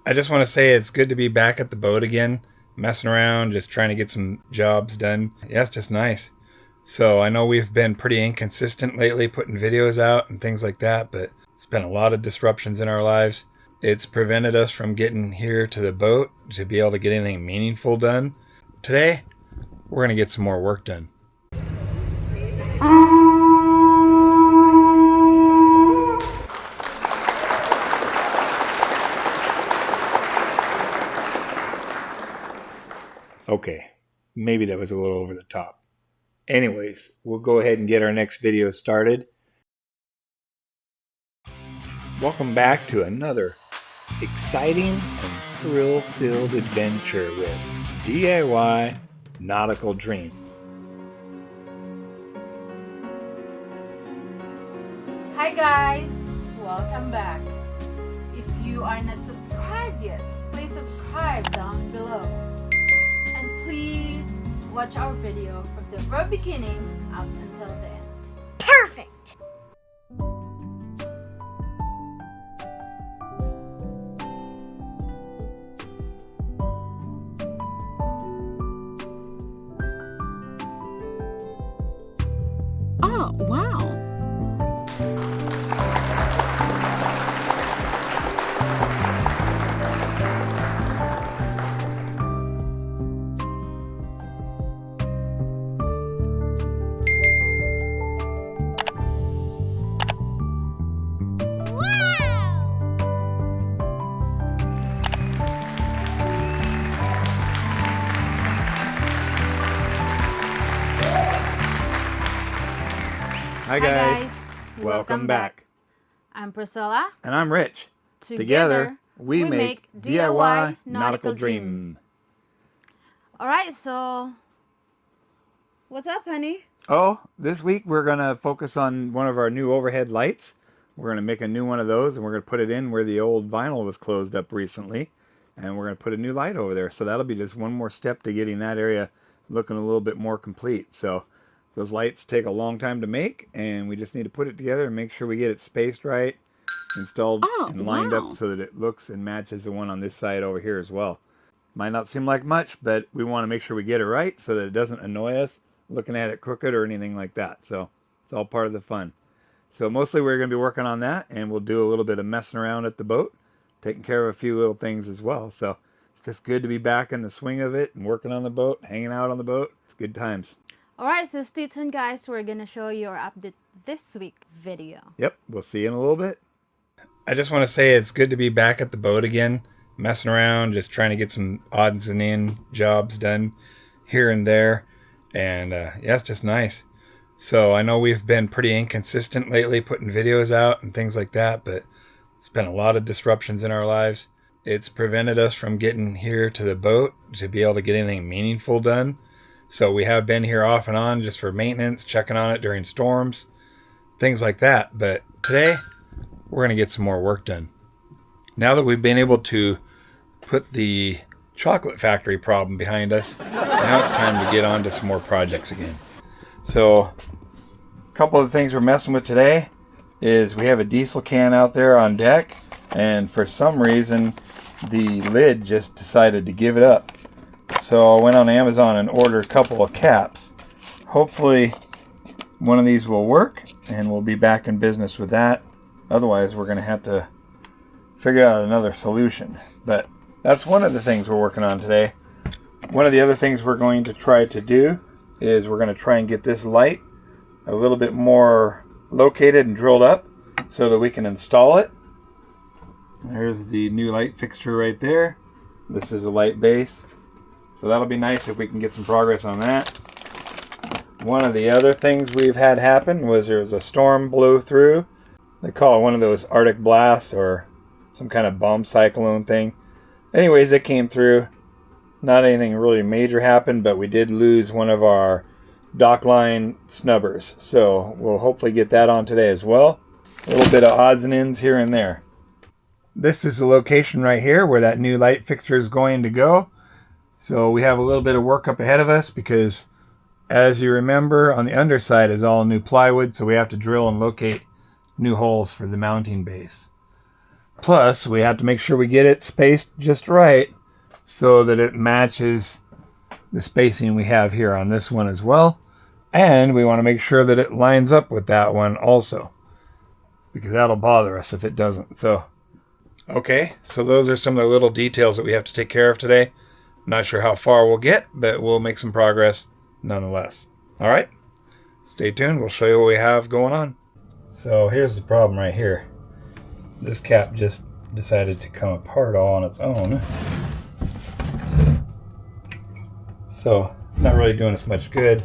I just want to say it's good to be back at the boat again, messing around, just trying to get some jobs done. Yeah, it's just nice. So I know we've been pretty inconsistent lately putting videos out and things like that, but it's been a lot of disruptions in our lives. It's prevented us from getting here to the boat to be able to get anything meaningful done. Today, we're going to get some more work done. Okay, maybe that was a little over the top. Anyways, we'll go ahead and get our next video started. Welcome back to another exciting and thrill-filled adventure with DIY Nautical Dream. Hi guys, welcome back. If you are not subscribed yet, please subscribe down below. And please watch our video from the very beginning up until the end. Perfect! Oh, wow! Hi guys, welcome back. I'm Priscilla. And I'm Rich. Together we make DIY Nautical Dream. Alright, so what's up, honey? Oh, this week we're going to focus on one of our new overhead lights. We're going to make a new one of those and we're going to put it in where the old vinyl was closed up recently. And we're going to put a new light over there. So that'll be just one more step to getting that area looking a little bit more complete. So those lights take a long time to make, and we just need to put it together and make sure we get it spaced right, installed and lined up so that it looks and matches the one on this side over here as well. Might not seem like much, but we want to make sure we get it right so that it doesn't annoy us looking at it crooked or anything like that. So it's all part of the fun. So mostly we're going to be working on that, and we'll do a little bit of messing around at the boat, taking care of a few little things as well. So it's just good to be back in the swing of it and working on the boat, hanging out on the boat. It's good times. Alright, so stay tuned guys. We're going to show you our update this week video. Yep, we'll see you in a little bit. I just want to say it's good to be back at the boat again, messing around, just trying to get some odds and end jobs done here and there. And yeah, it's just nice. So I know we've been pretty inconsistent lately putting videos out and things like that, but it's been a lot of disruptions in our lives. It's prevented us from getting here to the boat to be able to get anything meaningful done. So we have been here off and on just for maintenance, checking on it during storms, things like that. But today, we're going to get some more work done. Now that we've been able to put the chocolate factory problem behind us, now it's time to get on to some more projects again. So a couple of the things we're messing with today is we have a diesel can out there on deck, and for some reason, the lid just decided to give it up. So I went on Amazon and ordered a couple of caps. Hopefully one of these will work and we'll be back in business with that. Otherwise we're going to have to figure out another solution. But that's one of the things we're working on today. One of the other things we're going to try to do is we're going to try and get this light a little bit more located and drilled up so that we can install it. There's the new light fixture right there. This is a light base. So that'll be nice if we can get some progress on that. One of the other things we've had happen was there was a storm blew through. They call it one of those Arctic blasts or some kind of bomb cyclone thing. Anyways, it came through. Not anything really major happened, but we did lose one of our dock line snubbers. So we'll hopefully get that on today as well. A little bit of odds and ends here and there. This is the location right here where that new light fixture is going to go. So we have a little bit of work up ahead of us because, as you remember, on the underside is all new plywood, so we have to drill and locate new holes for the mounting base. Plus, we have to make sure we get it spaced just right so that it matches the spacing we have here on this one as well. And we want to make sure that it lines up with that one also, because that'll bother us if it doesn't. So, okay, so those are some of the little details that we have to take care of today. Not sure how far we'll get, but we'll make some progress nonetheless. All right, stay tuned. We'll show you what we have going on. So here's the problem right here. This cap just decided to come apart all on its own. So, not really doing us much good.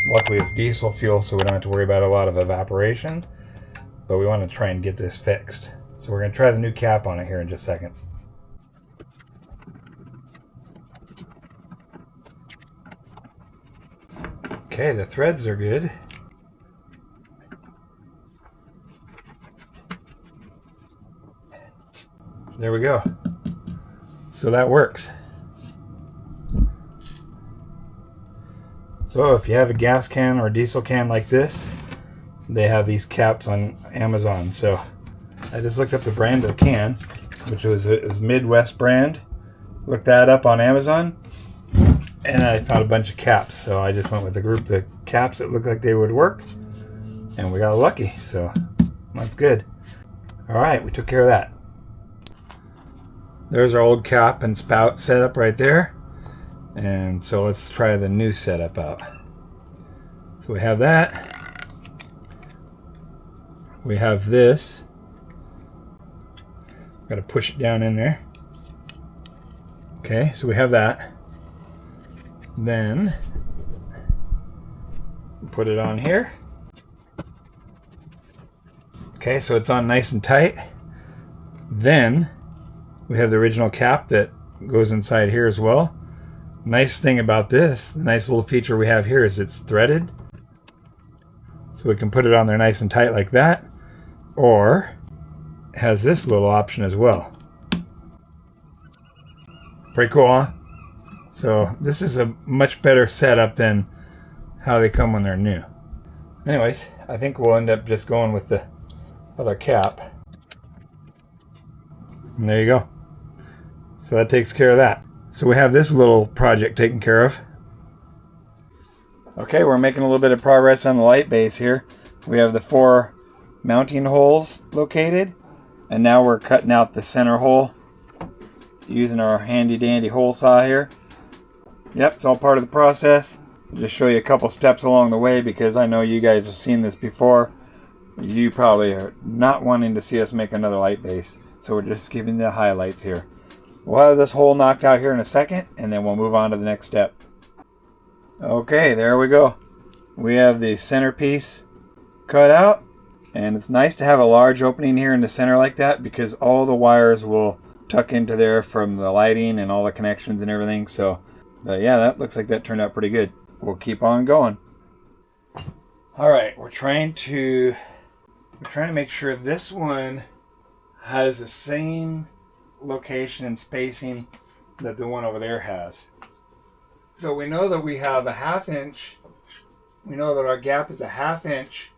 Luckily it's diesel fuel, so we don't have to worry about a lot of evaporation. But we want to try and get this fixed. So we're going to try the new cap on it here in just a second. Okay, the threads are good. There we go. So that works. So if you have a gas can or a diesel can like this, they have these caps on Amazon. So I just looked up the brand of the can, which was Midwest brand. Looked that up on Amazon, and I found a bunch of caps. So I just went with a group of caps that looked like they would work, and we got lucky. So that's good. All right, we took care of that. There's our old cap and spout setup right there. And so let's try the new setup out. So we have that. We have this. Got to push it down in there. Okay, so we have that. Then put it on here. Okay, so it's on nice and tight. Then we have the original cap that goes inside here as well. Nice thing about this, the nice little feature we have here is it's threaded. So we can put it on there nice and tight like that. Or it has this little option as well. Pretty cool, huh? So this is a much better setup than how they come when they're new. Anyways, I think we'll end up just going with the other cap. And there you go. So that takes care of that. So we have this little project taken care of. Okay, we're making a little bit of progress on the light base here. We have the 4 mounting holes located, and now we're cutting out the center hole using our handy dandy hole saw here. Yep, it's all part of the process. I'll just show you a couple steps along the way because I know you guys have seen this before. You probably are not wanting to see us make another light base, so we're just giving the highlights here. We'll have this hole knocked out here in a second, and then we'll move on to the next step. Okay, there we go. We have the centerpiece cut out, and it's nice to have a large opening here in the center like that because all the wires will tuck into there from the lighting and all the connections and everything. So, yeah, that looks like that turned out pretty good. We'll keep on going. All right, we're trying to make sure this one has the same location and spacing that the one over there has. So we know that we have a 1/2 inch. We know that our gap is a 1/2 inch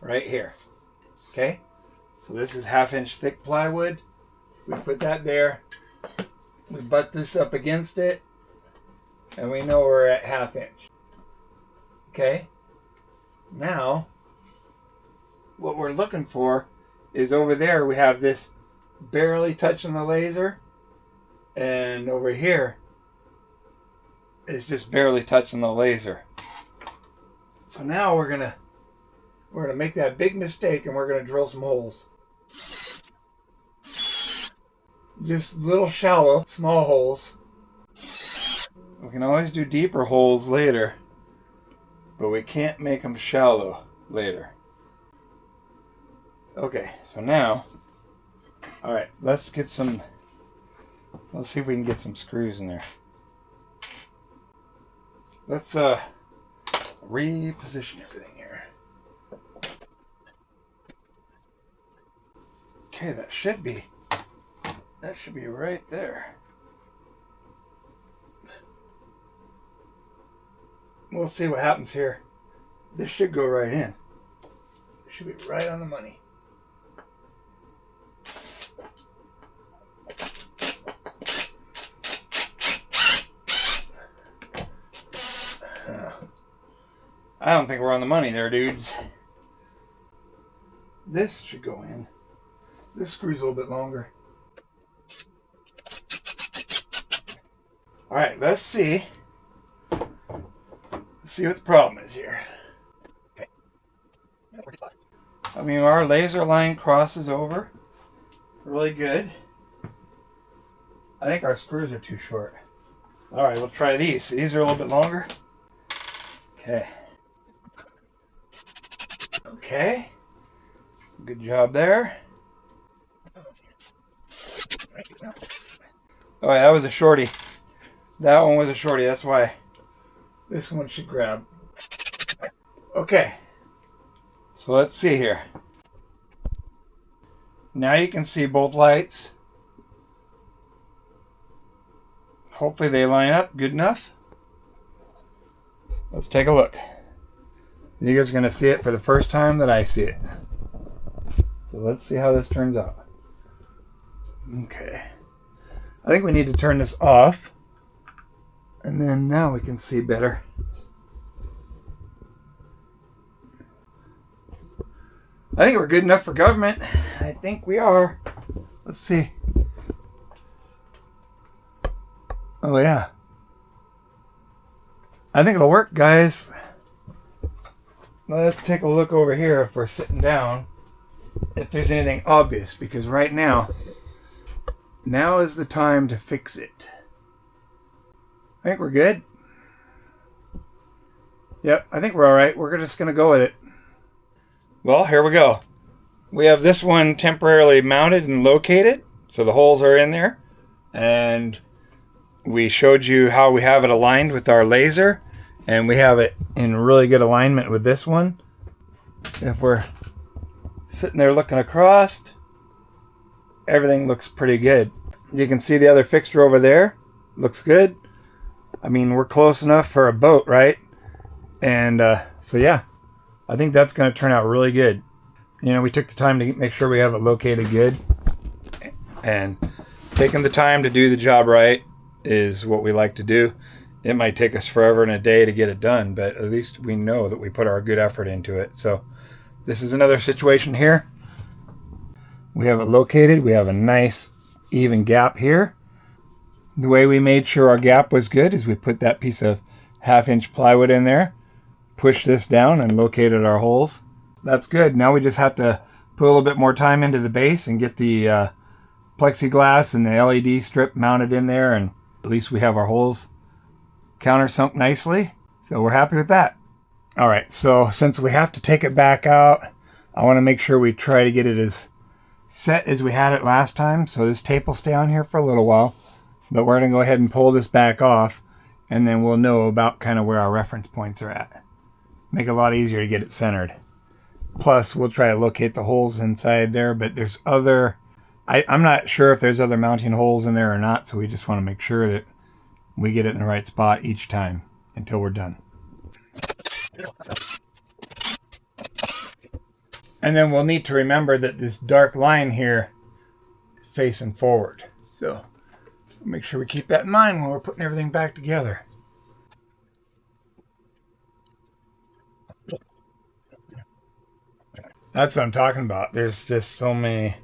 right here. Okay, so this is 1/2 inch thick plywood. We put that there. We butt this up against it, and we know we're at 1/2 inch. Okay, now what we're looking for is over there we have this barely touching the laser, and over here it's just barely touching the laser. So now we're gonna make that big mistake, and we're gonna drill some holes. Just little shallow, small holes. We can always do deeper holes later, but we can't make them shallow later. Okay, so now, all right, let's see if we can get some screws in there. Let's reposition everything here. Okay, that should be right there. We'll see what happens here. This should go right in. It should be right on the money. I don't think we're on the money there, dudes. This should go in. This screw's a little bit longer. Alright, let's see. Let's see what the problem is here. Okay. I mean, our laser line crosses over. Really good. I think our screws are too short. Alright, we'll try these. These are a little bit longer. Okay. Okay. Good job there. Oh yeah, that was a shorty. That one was a shorty, that's why this one should grab. Okay. So let's see here. Now you can see both lights. Hopefully they line up good enough. Let's take a look. You guys are going to see it for the first time that I see it. So let's see how this turns out. Okay. I think we need to turn this off. And then now we can see better. I think we're good enough for government. I think we are. Let's see. Oh yeah. I think it'll work, guys. Let's take a look over here if we're sitting down. If there's anything obvious, because right now is the time to fix it. I think we're good. Yep, I think we're alright. We're just going to go with it. Well, here we go. We have this one temporarily mounted and located. So the holes are in there. And we showed you how we have it aligned with our laser. And we have it in really good alignment with this one. If we're sitting there looking across, everything looks pretty good. You can see the other fixture over there. Looks good. I mean, we're close enough for a boat, right? And so yeah, I think that's going to turn out really good. You know, we took the time to make sure we have it located good. And taking the time to do the job right is what we like to do. It might take us forever and a day to get it done, but at least we know that we put our good effort into it. So this is another situation here. We have it located. We have a nice even gap here. The way we made sure our gap was good is we put that piece of 1/2-inch plywood in there, pushed this down and located our holes. That's good. Now we just have to put a little bit more time into the base and get the plexiglass and the LED strip mounted in there, and at least we have our holes countersunk nicely. So we're happy with that. All right, so since we have to take it back out, I want to make sure we try to get it as set as we had it last time. So this tape will stay on here for a little while, but we're going to go ahead and pull this back off, and then we'll know about kind of where our reference points are at. Make it a lot easier to get it centered. Plus, we'll try to locate the holes inside there, but there's other... I'm not sure if there's other mounting holes in there or not, so we just want to make sure that we get it in the right spot each time until we're done. And then we'll need to remember that this dark line here is facing forward. So make sure we keep that in mind when we're putting everything back together. That's what I'm talking about. There's just so many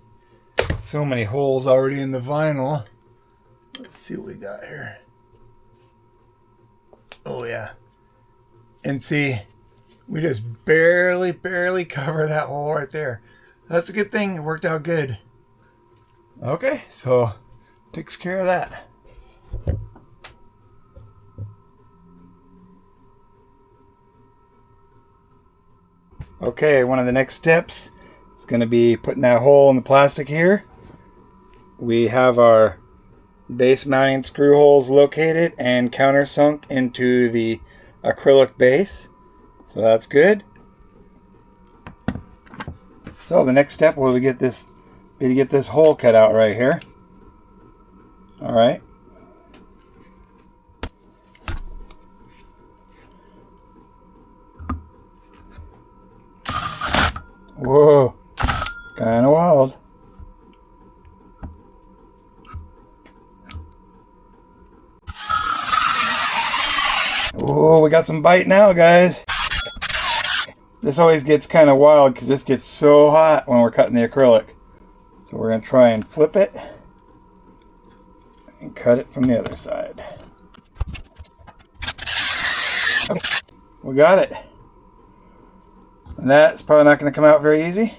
holes already in the vinyl. Let's see what we got here. Oh yeah. And see, we just barely cover that hole right there. That's a good thing. It worked out good. Okay, so takes care of that. Okay, one of the next steps is going to be putting that hole in the plastic here. We have our base mounting screw holes located and countersunk into the acrylic base. So that's good. So the next step will be to get this hole cut out right here. All right. Whoa, kind of wild. Oh, we got some bite now, guys. This always gets kind of wild because this gets so hot when we're cutting the acrylic. So we're going to try and flip it and cut it from the other side. Oh, we got it. And that's probably not going to come out very easy.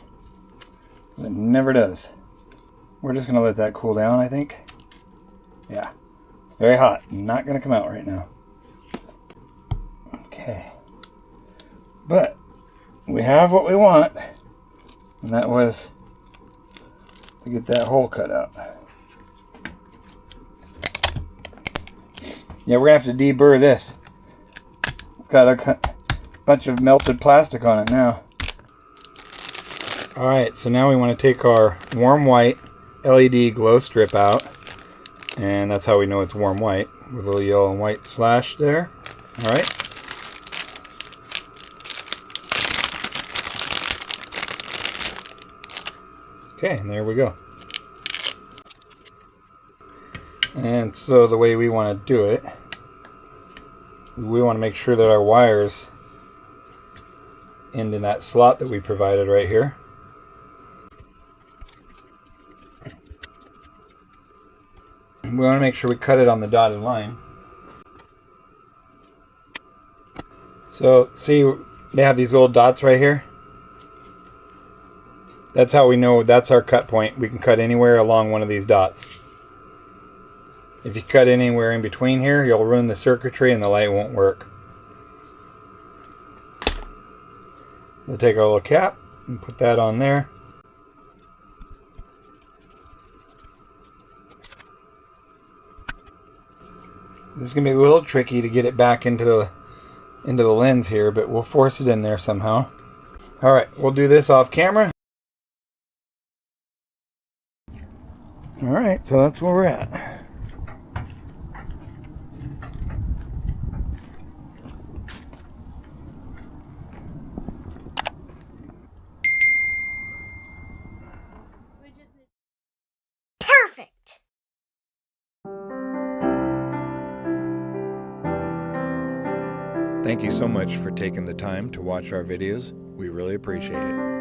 It never does. We're just going to let that cool down, I think. Yeah, it's very hot. Not going to come out right now. Okay. But we have what we want. And that was to get that hole cut out. Yeah, we're going to have to deburr this. It's got a bunch of melted plastic on it now. Alright, so now we want to take our warm white LED glow strip out. And that's how we know it's warm white, with a little yellow and white slash there. Alright. Okay, and there we go. And so the way we want to do it, we want to make sure that our wires end in that slot that we provided right here. We want to make sure we cut it on the dotted line. So see, they have these little dots right here. That's how we know that's our cut point. We can cut anywhere along one of these dots. If you cut anywhere in between here, you'll ruin the circuitry and the light won't work. We'll take our little cap and put that on there. This is going to be a little tricky to get it back into the lens here, but we'll force it in there somehow. Alright, we'll do this off camera. Alright, so that's where we're at. Perfect. Thank you so much for taking the time to watch our videos. We really appreciate it.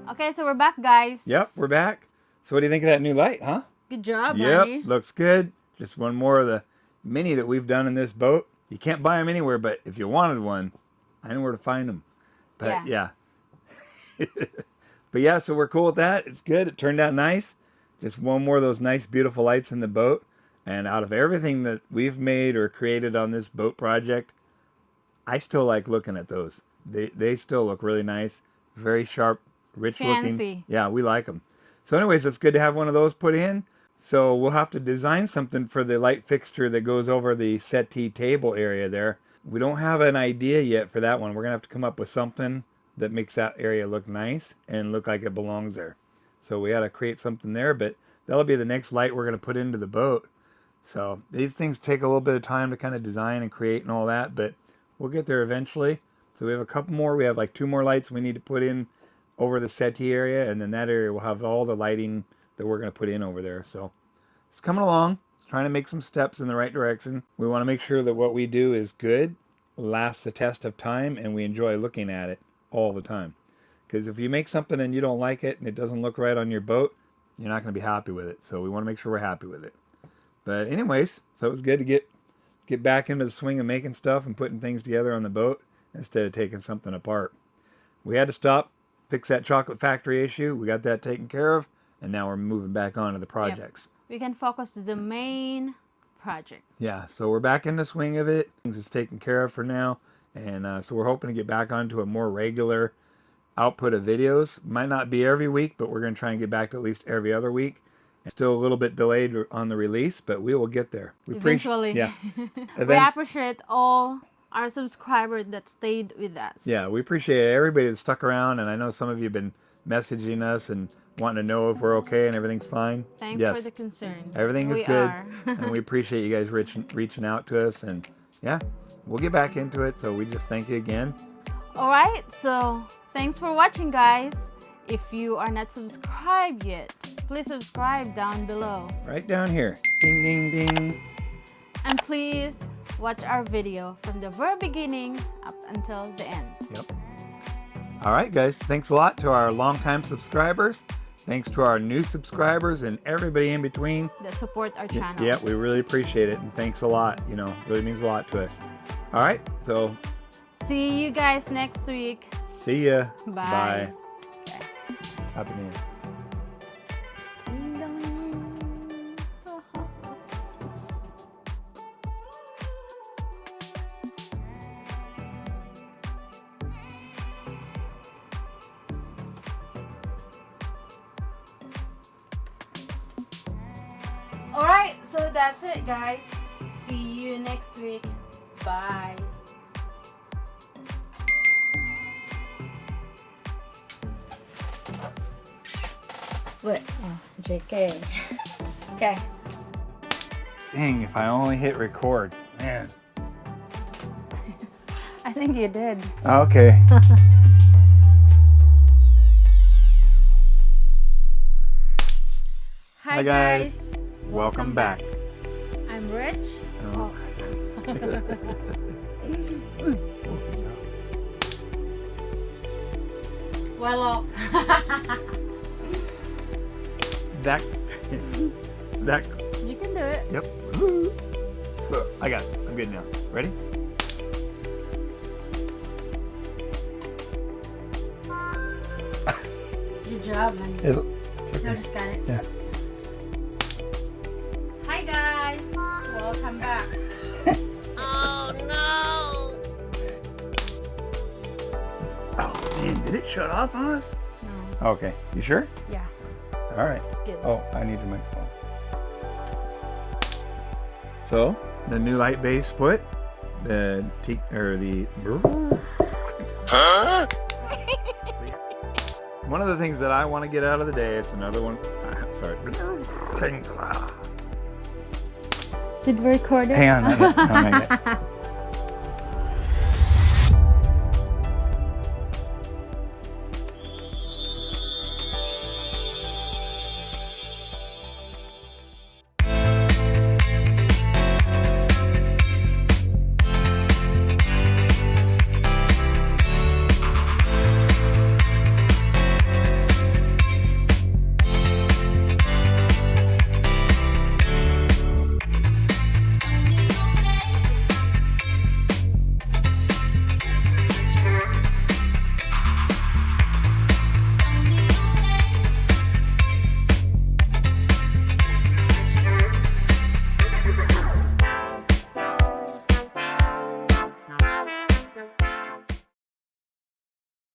Okay, so we're back, guys. Yep, we're back. So what do you think of that new light, huh? Good job, Yep, buddy. looks good. Just one more of the many that we've done in this boat. You can't buy them anywhere, but if you wanted one, I know where to find them. But yeah. But yeah, so we're cool with that. It's good. It turned out nice. Just one more of those nice, beautiful lights in the boat. And out of everything that we've made or created on this boat project, I still like looking at those. They still look really nice. Very sharp, rich looking. Fancy. Yeah, we like them. So anyways, it's good to have one of those put in. So we'll have to design something for the light fixture that goes over the settee table area there. We don't have an idea yet for that one. We're going to have to come up with something that makes that area look nice and look like it belongs there. So we got to create something there, but that'll be the next light we're going to put into the boat. So these things take a little bit of time to kind of design and create and all that, but we'll get there eventually. So we have a couple more. We have like 2 more lights we need to put in over the settee area, and then that area will have all the lighting that we're going to put in over there. So it's coming along. It's trying to make some steps in the right direction. We want to make sure that what we do is good, lasts the test of time, and we enjoy looking at it all the time. Because if you make something and you don't like it and it doesn't look right on your boat, you're not going to be happy with it. So we want to make sure we're happy with it. But anyways, so it was good to get back into the swing of making stuff and putting things together on the boat instead of taking something apart. We had to stop, fix that chocolate factory issue. We got that taken care of, and now we're moving back on to the projects. Yep. We can focus on the main project. Yeah, so we're back in the swing of it. Things is taken care of for now, and so we're hoping to get back onto a more regular output of videos. Might not be every week, but we're going to try and get back to at least every other week. Still a little bit delayed on the release, but we will get there. Eventually. Yeah. We appreciate all our subscribers that stayed with us. Yeah, we appreciate everybody that stuck around, and I know some of you have been messaging us and wanting to know if we're okay and everything's fine. Thanks for the concern. Everything is good, and we appreciate you guys reaching out to us, and yeah, we'll get back into it, so we just thank you again. All right, so thanks for watching, guys. If you are not subscribed yet, please subscribe down below. Right down here. Ding, ding, ding. And please watch our video from the very beginning up until the end. Yep. All right, guys. Thanks a lot to our longtime subscribers. Thanks to our new subscribers and everybody in between that support our channel. Yeah, we really appreciate it. And thanks a lot. You know, really means a lot to us. All right. So see you guys next week. See ya. Bye. Bye. Happy New Year. Alright, so that's it, guys. See you next week. Bye. What? Oh, JK. Okay. Dang, if I only hit record. Man. I think you did. Okay. Hi guys. Welcome back. I'm Rich. Oh. Well, That. you can do it. Yep. I got it. I'm good now. Ready? Good job, honey. It's okay. No, just got it. Yeah. Hi guys. Welcome back. Oh no! Oh man, did it shut off on us? No. Okay. You sure? Yeah. All right. It's good. Oh, I need your microphone. So, the new light base foot, the Teak, or the... Huh? One of the things that I want to get out of the day, it's another one... Sorry. Did we record it? Hang on. Not yet. No, not yet.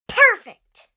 Perfect!